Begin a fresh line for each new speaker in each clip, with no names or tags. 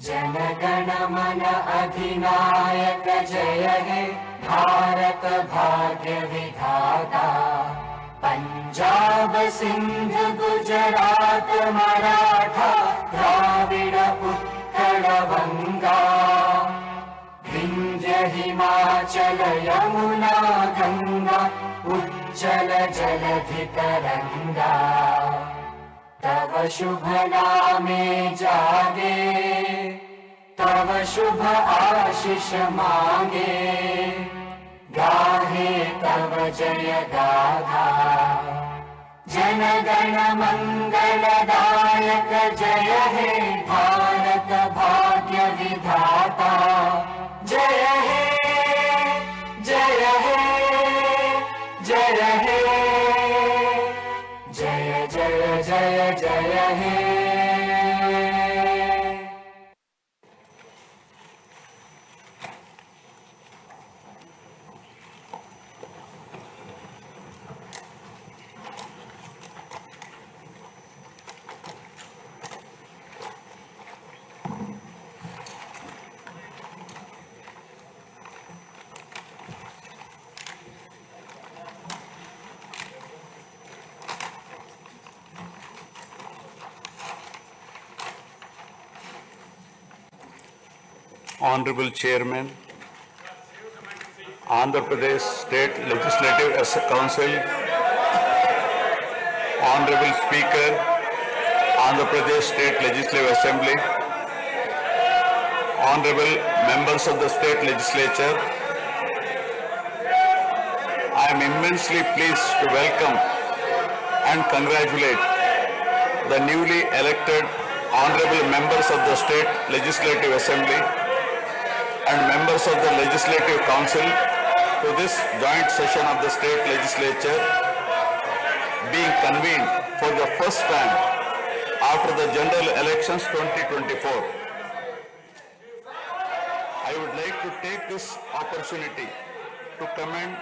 जनगण मन अधिनायक जय हे भारत भाग्य विधाता। पंजाब सिंध गुजरात मराठा द्राविड उत्कल वंगा। विंध्य हिमाचल यमुना गंगा उज्जल जलधि तरंगा। तव शुभ नामे जागे तव शुभ आशीष मांगे। गाहे तव जय गाथा जन गण मंगलदायक जय हे भारत भाग्य विधाता। जय हे जय हे जय हे जय जय जय जय हे।
Honorable Chairman, Andhra Pradesh State Legislative Council, Honorable Speaker, Andhra Pradesh State Legislative Assembly, Honorable Members of the State Legislature, I am immensely pleased to welcome and congratulate the newly elected Honorable Members of the State Legislative Assembly and members of the Legislative Council to this joint session of the State Legislature being convened for the first time after the general elections 2024. I would like to take this opportunity to commend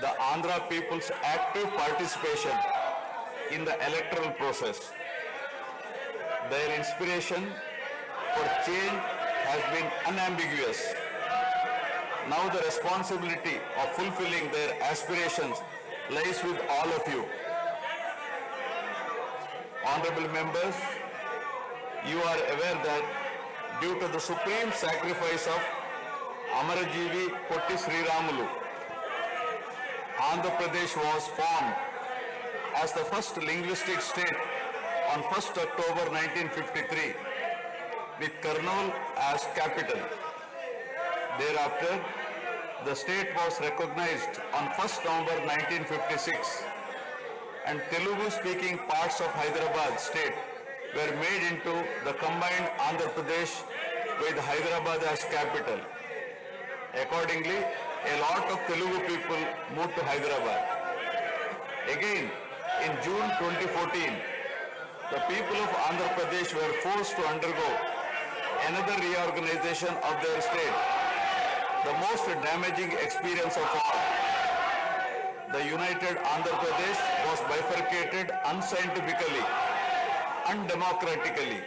the Andhra people's active participation in the electoral process. Their inspiration for change has been unambiguous. Now the responsibility of fulfilling their aspirations lies with all of you. Honorable members, you are aware that due to the supreme sacrifice of Amarajeevi Potti Sriramulu, Andhra Pradesh was formed as the first linguistic state on 1st October 1953 with Kurnool as capital. Thereafter, the state was recognized on 1st November 1956 and Telugu-speaking parts of Hyderabad state were made into the combined Andhra Pradesh with Hyderabad as capital. Accordingly, a lot of Telugu people moved to Hyderabad. Again, in June 2014, the people of Andhra Pradesh were forced to undergo another reorganization of their state, the most damaging experience of all. The united Andhra Pradesh was bifurcated unscientifically, undemocratically,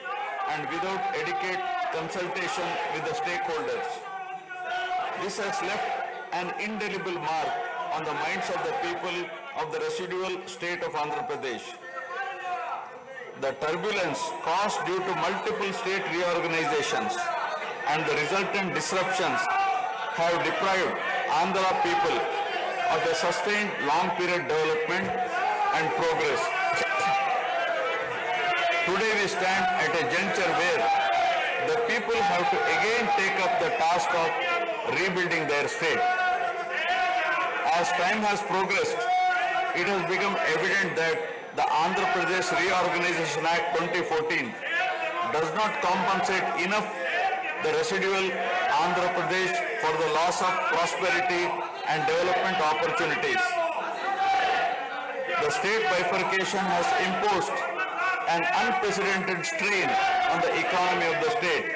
and without adequate consultation with the stakeholders. This has left an indelible mark on the minds of the people of the residual state of Andhra Pradesh. The turbulence caused due to multiple state reorganizations and the resultant disruptions have deprived Andhra people of a sustained long-period development and progress. Today we stand at a juncture where the people have to again take up the task of rebuilding their state. As time has progressed, it has become evident that the Andhra Pradesh Reorganization Act 2014 does not compensate enough the residual Andhra Pradesh for the loss of prosperity and development opportunities. The state bifurcation has imposed an unprecedented strain on the economy of the state.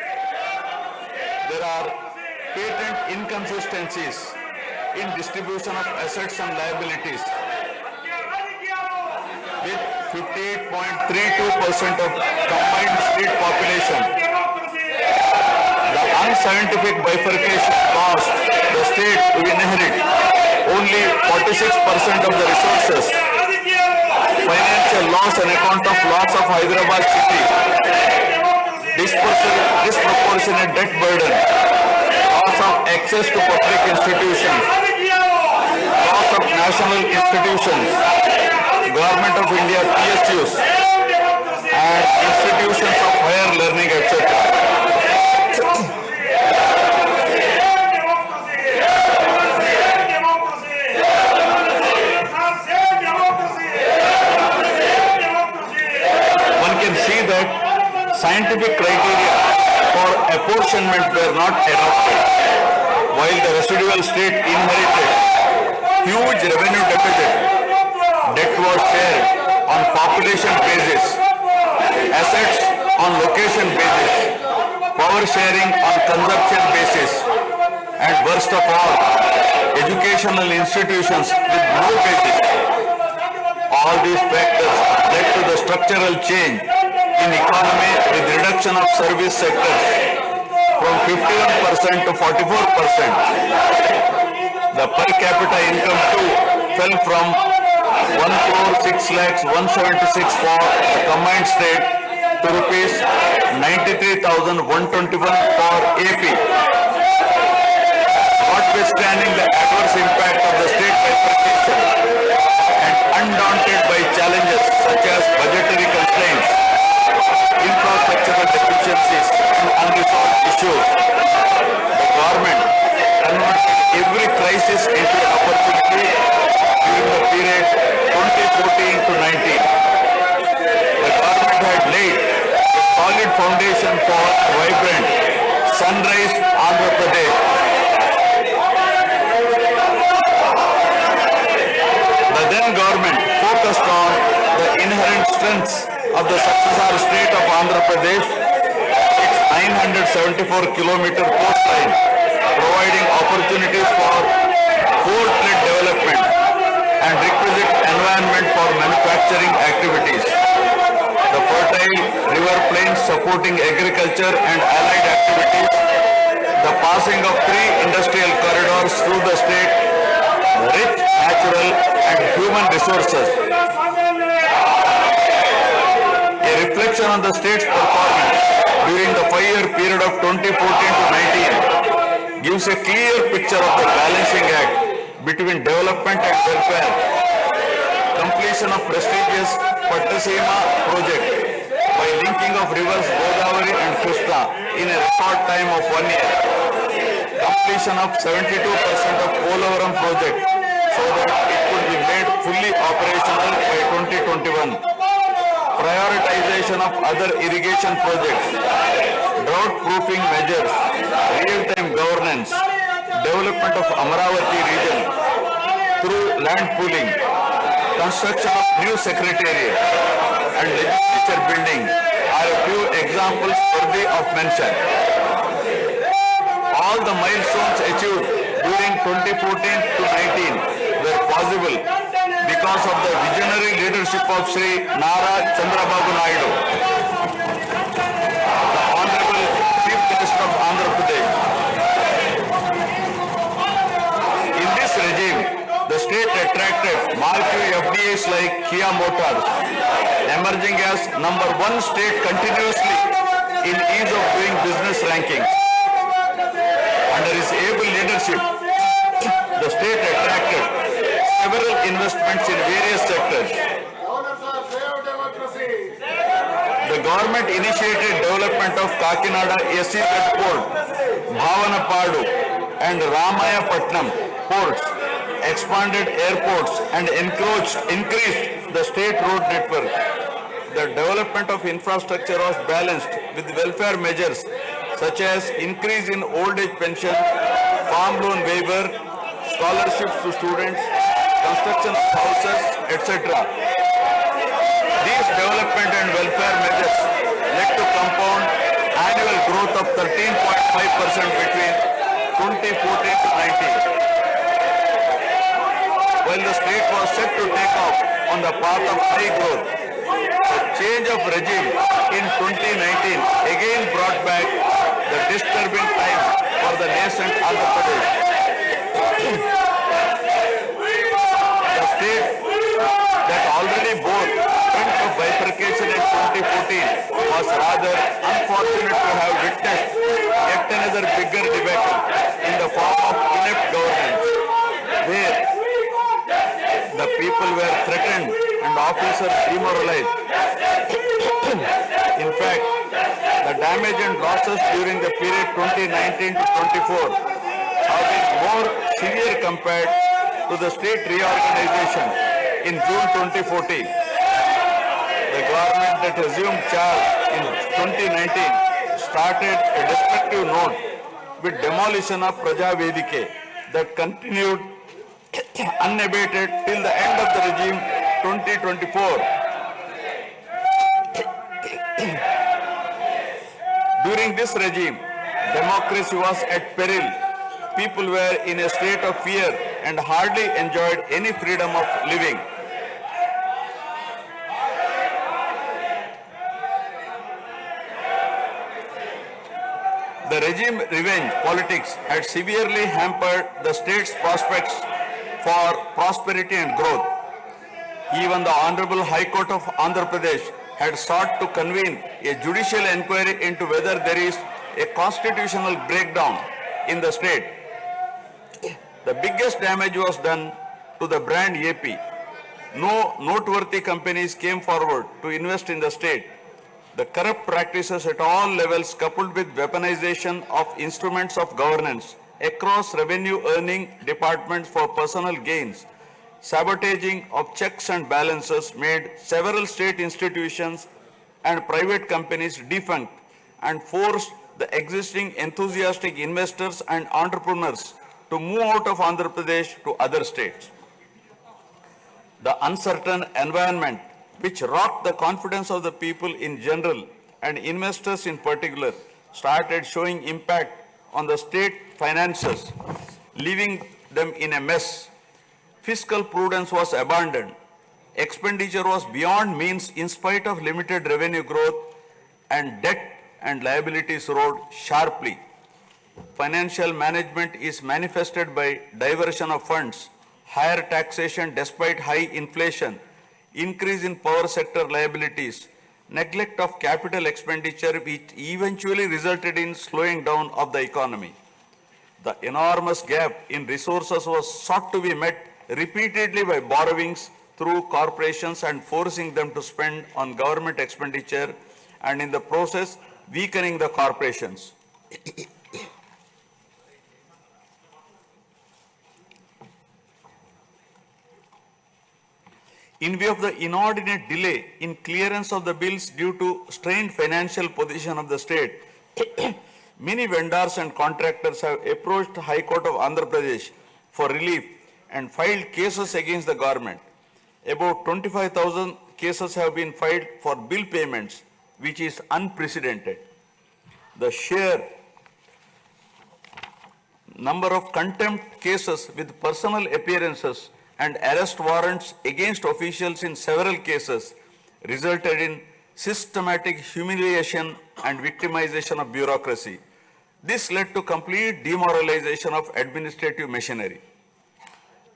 There are patent inconsistencies in distribution of assets and liabilities, with 58.32% of combined state population unscientific bifurcation caused the state to inherit only 46% of the resources, financial loss on account of loss of Hyderabad city, disproportionate debt burden, loss of access to public institutions, loss of national institutions, Government of India PSUs, and institutions of higher learning, etc. One can see that scientific criteria for apportionment were not adopted, while the residual state inherited huge revenue deficit. Debt was shared on population basis, assets on location basis, power sharing on consumption basis, and worst of all, educational institutions with no basis. All these factors led to the structural change in economy with reduction of service sectors from 51% to 44%. The per capita income too fell from 1,06,176 for the combined state to rupees 93,121 for AP. Notwithstanding the adverse impact of the state bifurcation and undaunted by challenges such as budgetary constraints, infrastructural deficiencies, and unresolved issues, the government converted every crisis into an opportunity during the period 2014 to 19. The government had laid a solid foundation for a vibrant sunrise Andhra Pradesh. The then government focused on the inherent strengths of the successor state of Andhra Pradesh, its 974-kilometer coastline, providing opportunities for port-led development and requisite environment for manufacturing activities. The fertile river plains supporting agriculture and allied activities, the passing of 3 industrial corridors through the state, rich natural and human resources. A reflection on the state's performance during the 5-year period of 2014 to 19 gives a clear picture of the balancing act between development and welfare. Completion of prestigious Pattasima project by linking of rivers Godavari and Krishna in a record time of 1 year. Completion of 72% of Polavaram project so that it could be made fully operational by 2021. Prioritization of other irrigation projects, drought proofing measures, real-time governance, development of Amaravati region through land pooling, construction of new secretariat and legislature building are a few examples worthy of mention. All the milestones achieved during 2014 to 19 were possible because of the visionary leadership of Sri Nara Chandrababu Naidu, the Honorable Chief Minister of Andhra Pradesh. In this regime, the state attracted marquee FDIs like Kia Motors, emerging as #1 state continuously in ease of doing business rankings. Under his able leadership, the state attracted several investments in various sectors. The government initiated development of Kakinada SEZ port, Bhavanapadu and Ramayapatnam ports, expanded airports and increased the state road network. The development of infrastructure was balanced with welfare measures such as increase in old age pension, farm loan waiver, scholarships to students, construction of houses, etc. These development and welfare measures led to compound annual growth of 13.5% between 2014 to 19. While the state was set to take off on the path of high growth, the change of regime in 2019 again brought back the disturbing time nascent Andhra Pradesh. The state that already bore front of bifurcation in 2014 was rather unfortunate to have witnessed yet another bigger debacle in the form of inept governance, where the people were threatened and officers demoralized. In fact, the damage and losses during the period 2019 to 24 have been more severe compared to the state reorganization in June 2014. The government that assumed charge in 2019 started a destructive note with demolition of Praja Vedike that continued unabated till the end of the regime 2024. During this regime, democracy was at peril. People were in a state of fear and hardly enjoyed any freedom of living. The regime revenge politics had severely hampered the state's prospects for prosperity and growth. Even the Honorable High Court of Andhra Pradesh had sought to convene a judicial inquiry into whether there is a constitutional breakdown in the state. The biggest damage was done to the brand AP. No noteworthy companies came forward to invest in the state. The corrupt practices at all levels, coupled with weaponization of instruments of governance across revenue earning departments for personal gains, sabotaging of checks and balances, made several state institutions and private companies defunct and forced the existing enthusiastic investors and entrepreneurs to move out of Andhra Pradesh to other states. The uncertain environment which rocked the confidence of the people in general and investors in particular started showing impact on the state finances, leaving them in a mess. Fiscal prudence was abandoned. Expenditure was beyond means in spite of limited revenue growth, and debt and liabilities rose sharply. Financial management is manifested by diversion of funds, higher taxation despite high inflation, increase in power sector liabilities, neglect of capital expenditure, which eventually resulted in slowing down of the economy. The enormous gap in resources was sought to be met repeatedly by borrowings through corporations and forcing them to spend on government expenditure, and in the process weakening the corporations. In view of the inordinate delay in clearance of the bills due to strained financial position of the state, many vendors and contractors have approached the High Court of Andhra Pradesh for relief and filed cases against the government. About 25,000 cases have been filed for bill payments, which is unprecedented. The sheer number of contempt cases with personal appearances and arrest warrants against officials in several cases resulted in systematic humiliation and victimization of bureaucracy. This led to complete demoralization of administrative machinery.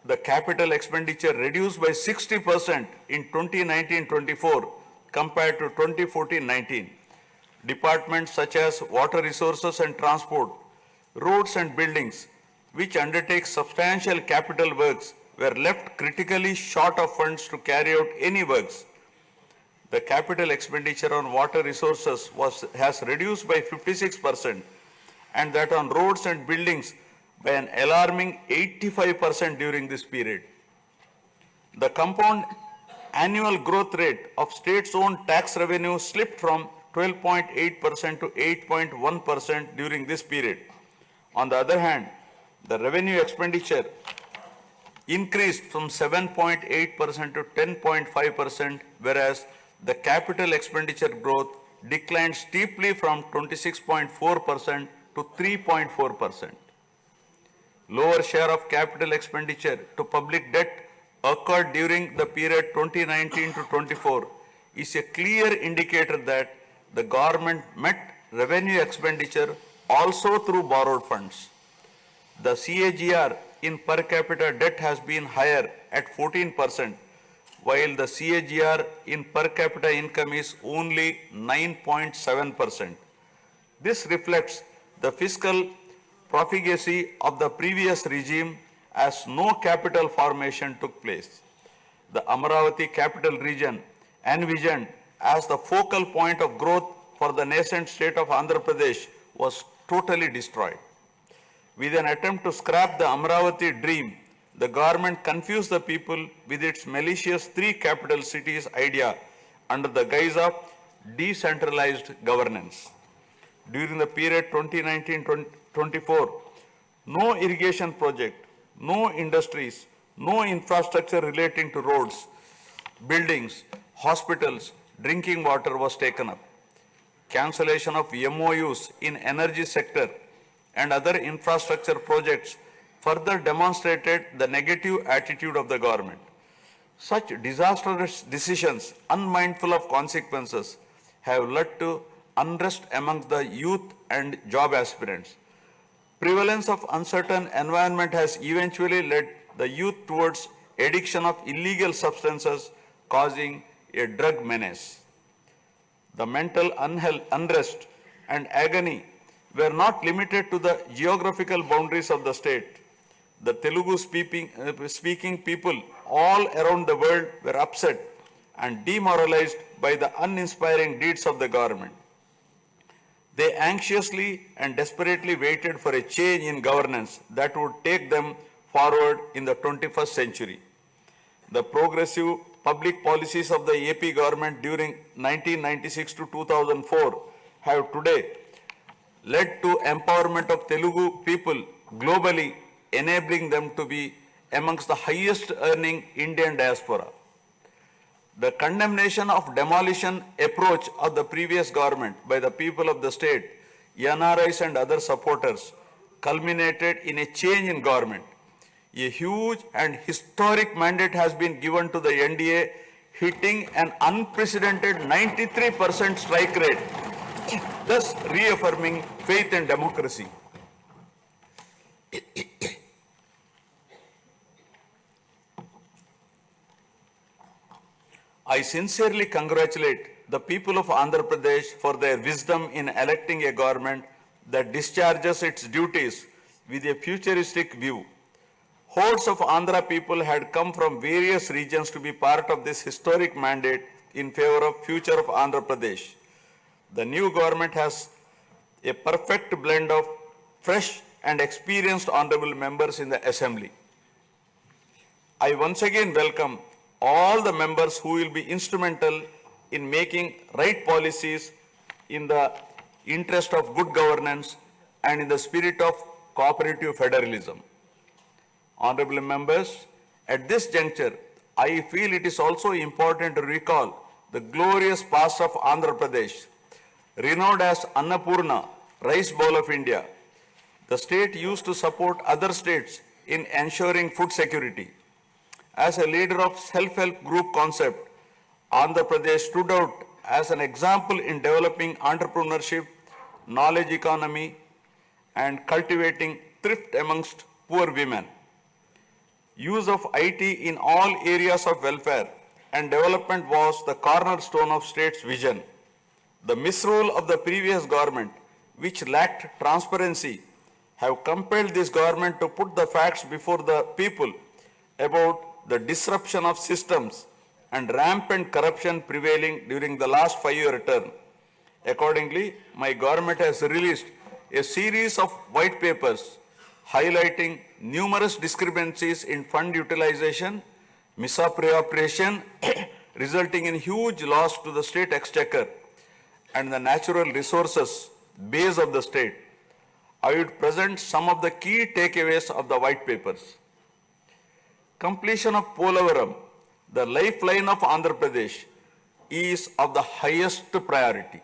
The capital expenditure reduced by 60% in 2019-24 compared to 2014-19. Departments such as water resources and transport, roads and buildings, which undertake substantial capital works, were left critically short of funds to carry out any works. The capital expenditure on water resources has reduced by 56%, and that on roads and buildings by an alarming 85% during this period. The compound annual growth rate of states' own tax revenue slipped from 12.8% to 8.1% during this period. On the other hand, the revenue expenditure increased from 7.8% to 10.5%, whereas the capital expenditure growth declined steeply from 26.4% to 3.4%. Lower share of capital expenditure to public debt occurred during the period 2019 to 24 is a clear indicator that the government met revenue expenditure also through borrowed funds. The CAGR in per capita debt has been higher at 14%, while the CAGR in per capita income is only 9.7%. This reflects the fiscal profligacy of the previous regime as no capital formation took place. The Amaravati capital region, envisioned as the focal point of growth for the nascent state of Andhra Pradesh, was totally destroyed. With an attempt to scrap the Amaravati dream, the government confused the people with its malicious three capital cities idea under the guise of decentralized governance. During the period 2019-24, no irrigation project, no industries, no infrastructure relating to roads, buildings, hospitals, drinking water was taken up. Cancellation of MOUs in energy sector and other infrastructure projects further demonstrated the negative attitude of the government. Such disastrous decisions, unmindful of consequences, have led to unrest among the youth and job aspirants. Prevalence of uncertain environment has eventually led the youth towards addiction of illegal substances, causing a drug menace. The mental unrest and agony were not limited to the geographical boundaries of the state. The Telugu speaking people all around the world were upset and demoralized by the uninspiring deeds of the government. They anxiously and desperately waited for a change in governance that would take them forward in the 21st century. The progressive public policies of the AP government during 1996 to 2004 have today led to empowerment of Telugu people globally, enabling them to be amongst the highest earning Indian diaspora. The condemnation of demolition approach of the previous government by the people of the state, NRIs and other supporters, culminated in a change in government. A huge and historic mandate has been given to the NDA, hitting an unprecedented 93% strike rate, thus reaffirming faith in democracy. I sincerely congratulate the people of Andhra Pradesh for their wisdom in electing a government that discharges its duties with a futuristic view. Hordes of Andhra people had come from various regions to be part of this historic mandate in favor of future of Andhra Pradesh. The new government has a perfect blend of fresh and experienced honorable members in the assembly. I once again welcome all the members who will be instrumental in making right policies in the interest of good governance and in the spirit of cooperative federalism. Honorable members, at this juncture, I feel it is also important to recall the glorious past of Andhra Pradesh. Renowned as Annapurna, rice bowl of India, the state used to support other states in ensuring food security. As a leader of self-help group concept, Andhra Pradesh stood out as an example in developing entrepreneurship, knowledge economy, and cultivating thrift amongst poor women. Use of IT in all areas of welfare and development was the cornerstone of state's vision. The misrule of the previous government, which lacked transparency, have compelled this government to put the facts before the people about the disruption of systems and rampant corruption prevailing during the last 5-year term. Accordingly, my government has released a series of white papers highlighting numerous discrepancies in fund utilization, misappropriation, resulting in huge loss to the state exchequer and the natural resources base of the state. I would present some of the key takeaways of the white papers. Completion of Polavaram, the lifeline of Andhra Pradesh, is of the highest priority.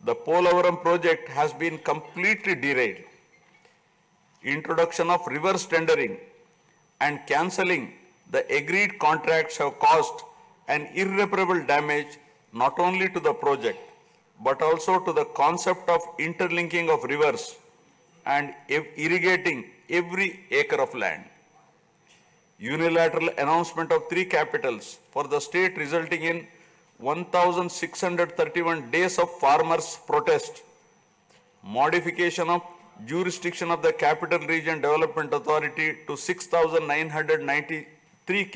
The Polavaram project has been completely derailed. Introduction of reverse tendering and cancelling the agreed contracts have caused an irreparable damage not only to the project but also to the concept of interlinking of rivers and irrigating every acre of land. Unilateral announcement of 3 capitals for the state resulting in 1,631 days of farmers' protest. Modification of jurisdiction of the Capital Region Development Authority to 6,993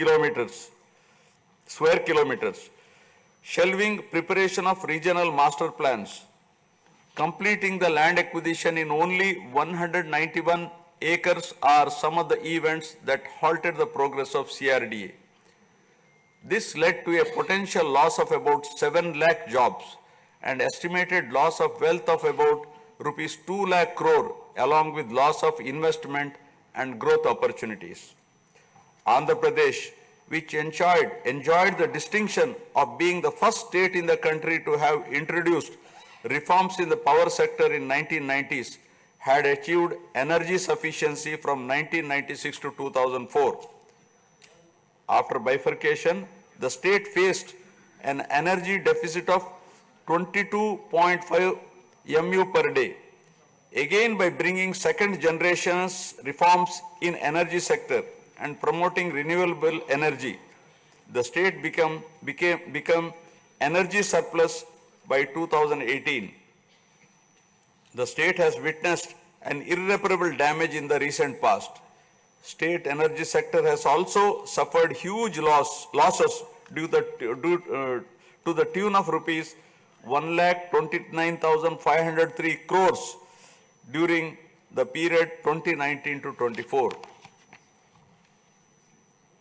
square kilometers. Shelving preparation of regional master plans. Completing the land acquisition in only 191 acres are some of the events that halted the progress of CRDA. This led to a potential loss of about 7 lakh jobs and estimated loss of wealth of about rupees 2 lakh crore along with loss of investment and growth opportunities. Andhra Pradesh, which enjoyed the distinction of being the first state in the country to have introduced reforms in the power sector in 1990s, had achieved energy sufficiency from 1996 to 2004. After bifurcation, the state faced an energy deficit of 22.5 MU per day. Again, by bringing second generation's reforms in energy sector and promoting renewable energy, the state become energy surplus by 2018. The state has witnessed an irreparable damage in the recent past. State energy sector has also suffered huge losses to the tune of rupees 1,29,503 crores during the period 2019 to 24.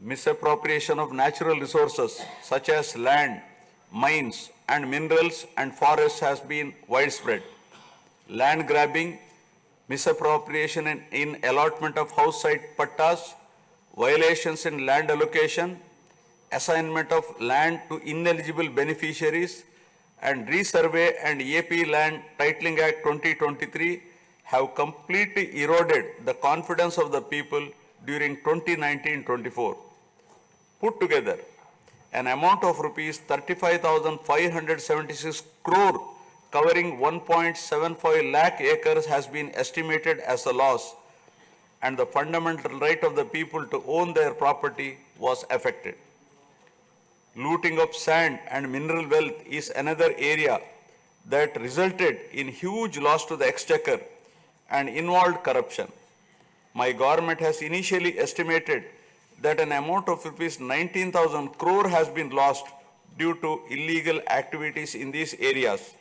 Misappropriation of natural resources such as land, mines and minerals and forests has been widespread. Land grabbing, misappropriation in allotment of house site pattas, violations in land allocation, assignment of land to ineligible beneficiaries, and Resurvey and AP Land Titling Act 2023 have completely eroded the confidence of the people during 2019-24. Put together, an amount of rupees 35,576 crore covering 1.75 lakh acres has been estimated as a loss, and the fundamental right of the people to own their property was affected. Looting of sand and mineral wealth is another area that resulted in huge loss to the exchequer and involved corruption. My government has initially estimated that an amount of rupees 19,000 crore has been lost due to illegal activities in these areas.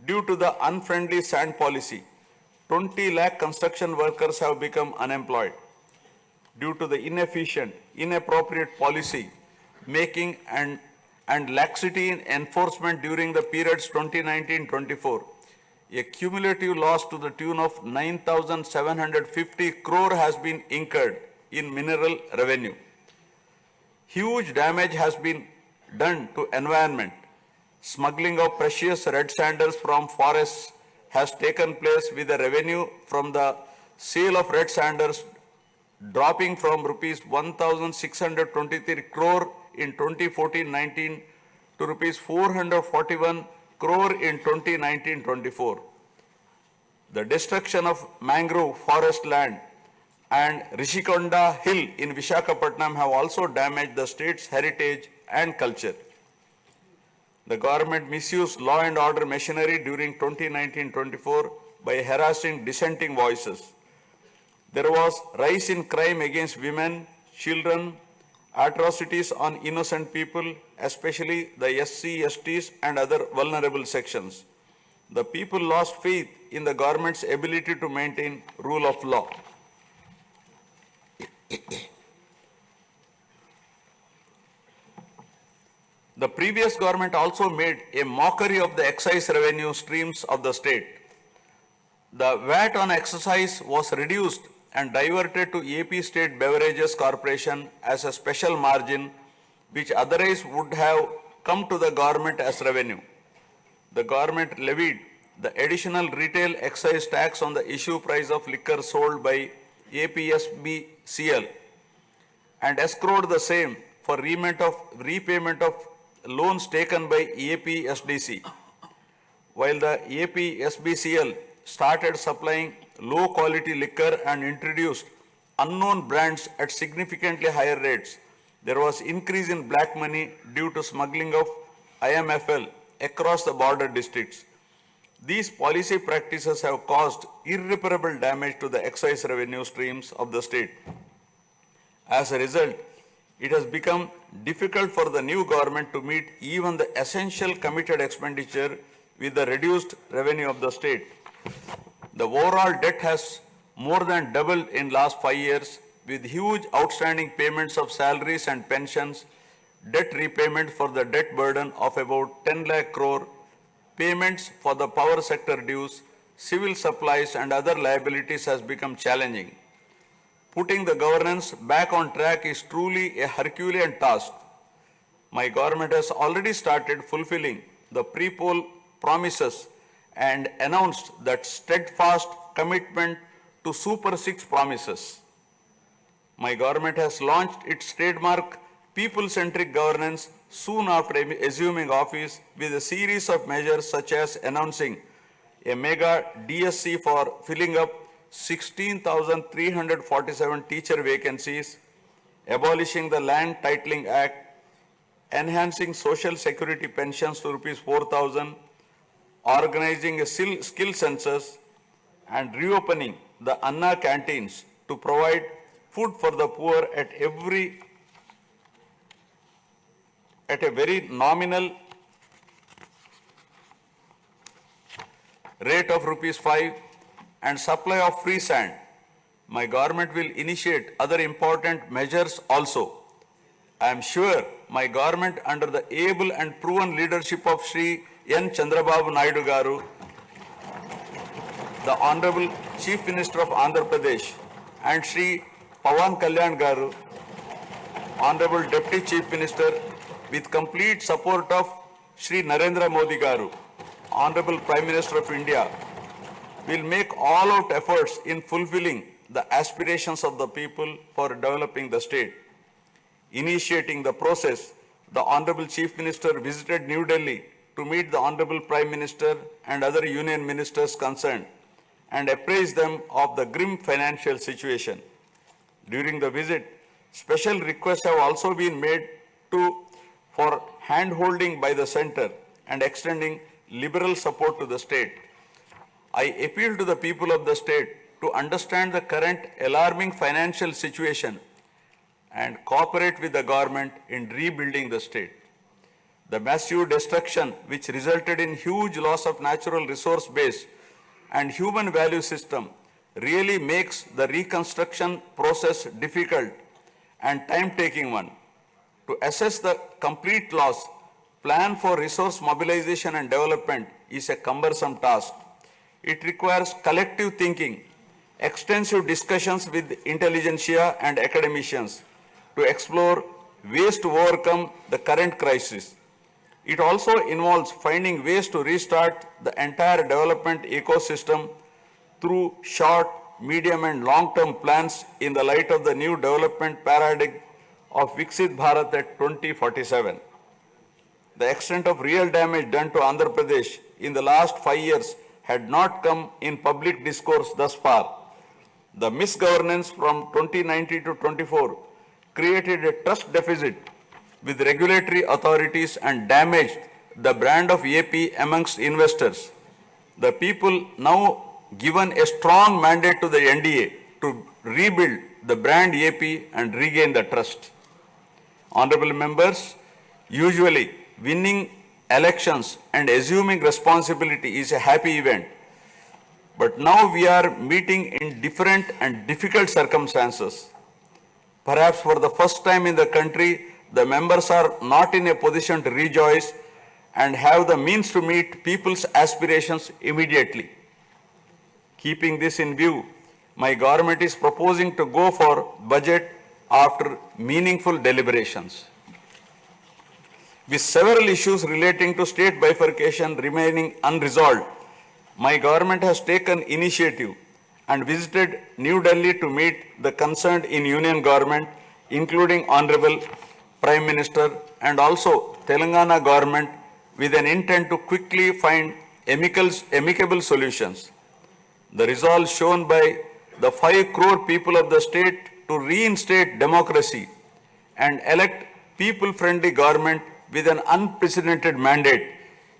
Due to the unfriendly sand policy, 20 lakh construction workers have become unemployed. Due to the inefficient, inappropriate policy making and laxity in enforcement during the periods 2019-24, a cumulative loss to the tune of 9,750 crore has been incurred in mineral revenue. Huge damage has been done to environment. Smuggling of precious red sandals from forests has taken place with the revenue from the sale of red sandals dropping from rupees 1,623 crore in 2014-19 to rupees 441 crore in 2019-24. The destruction of mangrove forest land and Rishikonda Hill in Visakhapatnam have also damaged the state's heritage and culture. The government misused law and order machinery during 2019-24 by harassing dissenting voices. There was rise in crime against women, children, atrocities on innocent people, especially the SC, STs and other vulnerable sections. The people lost faith in the government's ability to maintain rule of law. The previous government also made a mockery of the excise revenue streams of the state. The VAT on excise was reduced and diverted to AP State Beverages Corporation as a special margin which otherwise would have come to the government as revenue. The government levied the additional retail excise tax on the issue price of liquor sold by APSBCL and escrowed the same for repayment of loans taken by APSDC. While the APSBCL started supplying low quality liquor and introduced unknown brands at significantly higher rates. There was increase in black money due to smuggling of IMFL across the border districts. These policy practices have caused irreparable damage to the excise revenue streams of the state. As a result, it has become difficult for the new government to meet even the essential committed expenditure with the reduced revenue of the state. The overall debt has more than doubled in last 5 years, with huge outstanding payments of salaries and pensions, debt repayment for the debt burden of about 10 lakh crore, payments for the power sector dues, civil supplies and other liabilities has become challenging. Putting the governance back on track is truly a Herculean task. My government has already started fulfilling the pre-poll promises and announced that steadfast commitment to Super 6 promises. My government has launched its trademark people-centric governance soon after assuming office with a series of measures such as announcing a mega DSC for filling up 16,347 teacher vacancies, abolishing the Land Titling Act, enhancing social security pensions to rupees 4,000, organizing a skill census, and reopening the Anna canteens to provide food for the poor at a very nominal rate of rupees 5 and supply of free sand. My government will initiate other important measures also. I am sure my government under the able and proven leadership of Shri N. Chandrababu Naidu Garu, the Honorable Chief Minister of Andhra Pradesh, and Shri Pawan Kalyan Garu, Honorable Deputy Chief Minister, with complete support of Shri Narendra Modi Garu, Honorable Prime Minister of India, will make all-out efforts in fulfilling the aspirations of the people for developing the state. Initiating the process, the Honorable Chief Minister visited New Delhi to meet the Honorable Prime Minister and other union ministers concerned and apprise them of the grim financial situation. During the visit, special requests have also been made for hand-holding by the center and extending liberal support to the state. I appeal to the people of the state to understand the current alarming financial situation and cooperate with the government in rebuilding the state. The massive destruction which resulted in huge loss of natural resource base and human value system really makes the reconstruction process difficult and time-taking one. To assess the complete loss, plan for resource mobilization and development is a cumbersome task. It requires collective thinking, extensive discussions with intelligentsia and academicians to explore ways to overcome the current crisis. It also involves finding ways to restart the entire development ecosystem through short, medium and long-term plans in the light of the new development paradigm of Viksit Bharat at 2047. The extent of real damage done to Andhra Pradesh in the last 5 years had not come in public discourse thus far. The misgovernance from 2019 to 24 created a trust deficit with regulatory authorities and damaged the brand of AP amongst investors. The people now given a strong mandate to the NDA to rebuild the brand AP and regain the trust. Honorable members, usually winning elections and assuming responsibility is a happy event. But now we are meeting in different and difficult circumstances. Perhaps for the first time in the country, the members are not in a position to rejoice and have the means to meet people's aspirations immediately. Keeping this in view, my government is proposing to go for budget after meaningful deliberations. With several issues relating to state bifurcation remaining unresolved, my government has taken initiative and visited New Delhi to meet the concerned in union government, including Honorable Prime Minister and also Telangana government, with an intent to quickly find amicable solutions. the resolve shown by the 5 crore people of the state to reinstate democracy and elect people-friendly government with an unprecedented mandate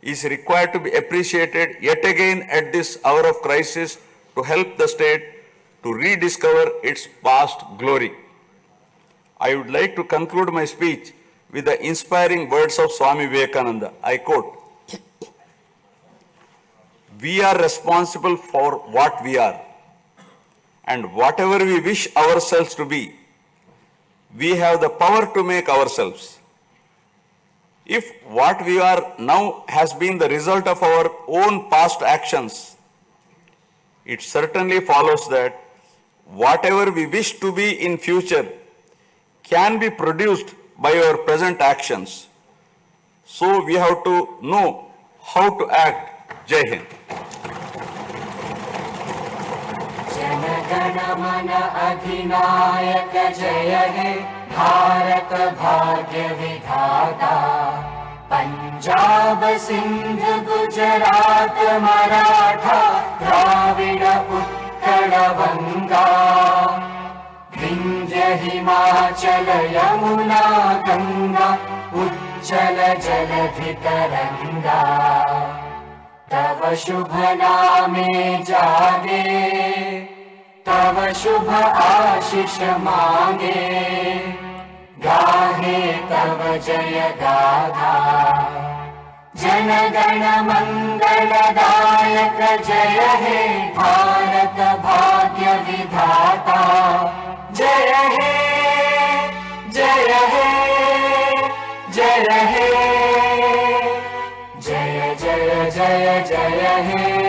is required to be appreciated yet again at this hour of crisis to help the state to rediscover its past glory. I would like to conclude my speech with the inspiring words of Swami Vivekananda. I quote, "We are responsible for what we are, and whatever we wish ourselves to be, we have the power to make ourselves. If what we are now has been the result of our own past actions, it certainly follows that whatever we wish to be in future can be produced by our present actions. So we have to know how to act." Jai Hind.
जनगण मन अधिनायक जय हे भारत भाग्य विधाता पंजाब सिंध गुजरात मराठा द्राविड उत्कल बंगा विंध्य हिमाचल यमुना गंगा उज्जल जलधि तरंगा तव शुभ नामे जागे तव शुभ आशीष मांगे गाहे तव जय गाथा जनगण मंगलदायक जय हे भारत भाग्य विधाता जय हे जय हे जय हे जय जय जय जय हे